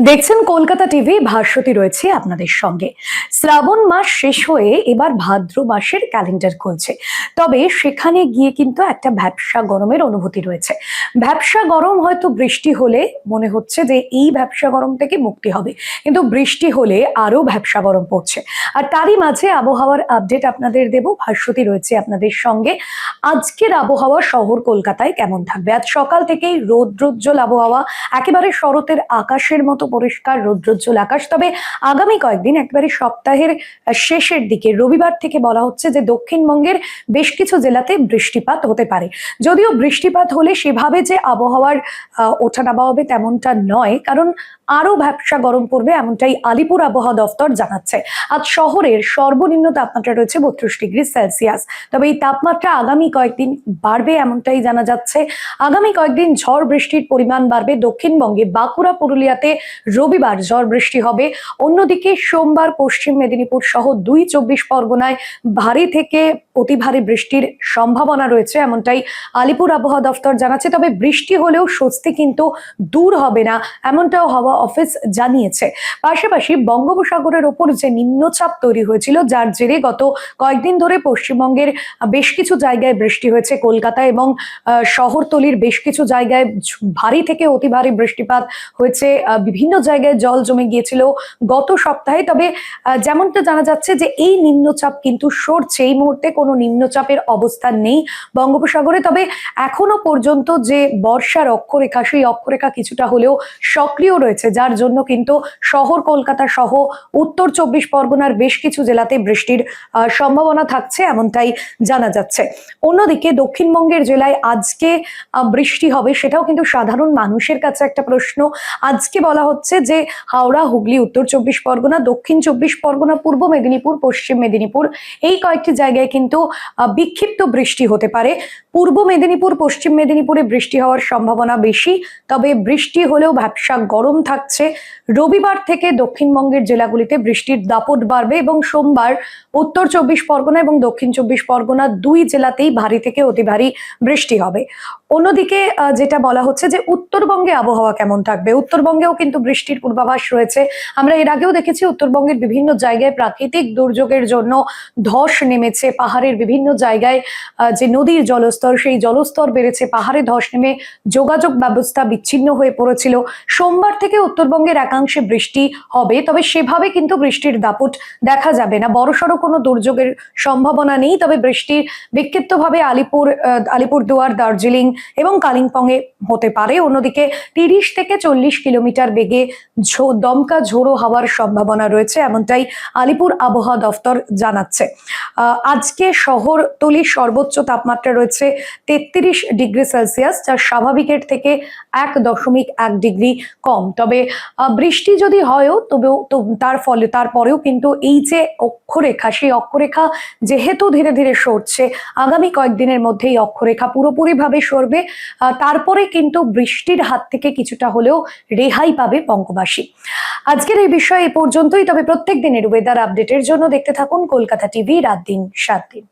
দেখছেন কলকাতা টিভি, ভাস্বতী রয়েছে আপনাদের সঙ্গে। শ্রাবণ মাস শেষ হয়ে এবার ভাদ্র মাসের ক্যালেন্ডার খুলছে, তবে সেখানে গিয়ে কিন্তু একটা ভ্যাপসা গরমের অনুভূতি রয়েছে। ভ্যাপসা গরম হয়তো বৃষ্টি হলে মনে হচ্ছে যে এই ভ্যাপসা গরম থেকে মুক্তি হবে, কিন্তু বৃষ্টি হলে আরো ভ্যাপসা গরম পড়ছে। আর তারই মাঝে আবহাওয়ার আপডেট আপনাদের দেব, ভাস্বতী রয়েছে আপনাদের সঙ্গে। আজকের আবহাওয়া শহর কলকাতায় কেমন থাকবে? আজ সকাল থেকেই রৌদ্রোজ্জ্বল আবহাওয়া, একেবারে শরতের আকাশের মতো পরিষ্কার রৌদ্রোজ্জ্বল আকাশ। তবে আগামী কয়েকদিন একেবারে সপ্তাহের শেষের দিকে রবিবার থেকে বলা হচ্ছে যে দক্ষিণবঙ্গের বেশ কিছু জেলাতে বৃষ্টিপাত হতে পারে। যদিও বৃষ্টিপাত হলে সেভাবে যে আবহাওয়ার ওঠানামা হবে তেমনটা নয়, কারণ আরো ভ্যাপসা গরম পড়বে এমনটাই আলিপুর আবহাওয়া দফতর জানাচ্ছে। আজ শহরের সর্বনিম্ন তাপমাত্রা রয়েছে 32°C। তবে এই তাপমাত্রা আগামী কয়েকদিন বাড়বে এমনটাই জানা যাচ্ছে। আগামী কয়েকদিন ঝড় বৃষ্টির পরিমাণ বাড়বে। দক্ষিণবঙ্গে বাঁকুড়া, পুরুলিয়াতে রবিবার ঝড় বৃষ্টি হবে। অন্যদিকে সোমবার পশ্চিম মেদিনীপুর সহ 2 চব্বিশ পরগনায় ভারী থেকে অতি ভারী বৃষ্টির সম্ভাবনা রয়েছে এমনটাই আলিপুর আবহাওয়া দফতর জানাচ্ছে। তবে বৃষ্টি হলেও স্বস্তি কিন্তু দূর হবে না এমনটাও হাওয়া অফিস জানিয়েছে। পাশাপাশি বঙ্গোপসাগরের ওপর যে নিম্নচাপ তৈরি হয়েছিল, যার জেরে গত কয়েকদিন ধরে পশ্চিমবঙ্গের বেশ কিছু জায়গায় বৃষ্টি হয়েছে। কলকাতা এবং শহরতলির বেশ কিছু জায়গায় ভারী থেকে অতি ভারী বৃষ্টিপাত হয়েছে। বিভিন্ন জায়গায় জল জমে গিয়েছিল গত সপ্তাহে। তবে যেমনটা জানা যাচ্ছে যে এই নিম্নচাপ কিন্তু সরছে, এই মুহূর্তে কোনো নিম্নচাপের অবস্থান নেই বঙ্গোপসাগরে। তবে এখনো পর্যন্ত যে বর্ষার অক্ষরেখা, সেই অক্ষরেখা কিছুটা হলেও সক্রিয় রয়েছে, যার জন্য কিন্তু শহর কলকাতা সহ উত্তর চব্বিশ পরগনার বেশ কিছু জেলাতে বৃষ্টির সম্ভাবনা থাকছে এমনটাই জানা যাচ্ছে। অন্যদিকে দক্ষিণবঙ্গের জেলায় আজকে বৃষ্টি হবে, সেটাও কিন্তু সাধারণ মানুষের কাছে একটা প্রশ্ন। আজকে বলা হচ্ছে যে হাওড়া, হুগলি, উত্তর চব্বিশ পরগনা, দক্ষিণ চব্বিশ পরগনা, পূর্ব মেদিনীপুর, পশ্চিম মেদিনীপুর, এই কয়েকটি জায়গায় কিন্তু বিক্ষিপ্ত বৃষ্টি হতে পারে। পূর্ব মেদিনীপুর, পশ্চিম মেদিনীপুরে বৃষ্টি হওয়ার সম্ভাবনা বেশি, তবে বৃষ্টি হলেও ভ্যাপসা গরম থাকছে। রবিবার থেকে দক্ষিণবঙ্গের জেলাগুলিতে বৃষ্টির দাপট বাড়বে এবং সোমবার উত্তর চব্বিশ পরগনা এবং দক্ষিণ চব্বিশ পরগনা 2 জেলাতেই ভারী থেকে অতি ভারী বৃষ্টি হবে। অন্যদিকে যেটা বলা হচ্ছে যে উত্তরবঙ্গে আবহাওয়া কেমন থাকবে, উত্তরবঙ্গেও কিন্তু বৃষ্টির পূর্বাভাস রয়েছে। আমরা এর আগেও দেখেছি উত্তরবঙ্গের বিভিন্ন জায়গায় প্রাকৃতিক দুর্যোগের জন্য ধস নেমেছে। পাহাড়ের বিভিন্ন জায়গায় যে নদীর জলস্তর, সেই জলস্তর বেড়েছে, পাহাড়ে ধস নেমে যোগাযোগ ব্যবস্থা বিচ্ছিন্ন হয়ে পড়েছিল। সোমবার থেকে উত্তরবঙ্গের একাংশে বৃষ্টি হবে, তবে সেভাবে কিন্তু বৃষ্টির দাপট দেখা যাবে না। বড়সড় কোনো দুর্যোগের সম্ভাবনা নেই, তবে বৃষ্টি বিক্ষিপ্তভাবে আলিপুরদুয়ার, দার্জিলিং এবং কালিম্পং এ হতে পারে। অন্যদিকে 30 থেকে 40 কিলোমিটার বেগে দমকা ঝোড়ো হাওয়ার সম্ভাবনা রয়েছে এমনটাই আলিপুর আবহাওয়া দফতর জানাচ্ছে। আজকে শহরতলির সর্বোচ্চ তাপমাত্রা রয়েছে 33°C, যা স্বাভাবিকের থেকে 1.1 ডিগ্রি কম। তবে বৃষ্টি যদি হয়ও তবেও তারপরেও কিন্তু এই যে অক্ষরেখা, সেই অক্ষরেখা যেহেতু ধীরে ধীরে সরছে, আগামী কয়েকদিনের মধ্যে এই অক্ষরেখা পুরোপুরিভাবে সরবে। তারপরে কিন্তু বৃষ্টির হাত থেকে কিছুটা হলেও রেহাই পাবে বঙ্গবাসী। আজকের এই বিষয় এ পর্যন্তই। তবে প্রত্যেক দিনের ওয়েদার আপডেটের জন্য দেখতে থাকুন কলকাতা টিভি, রাত দিন 7 দিন।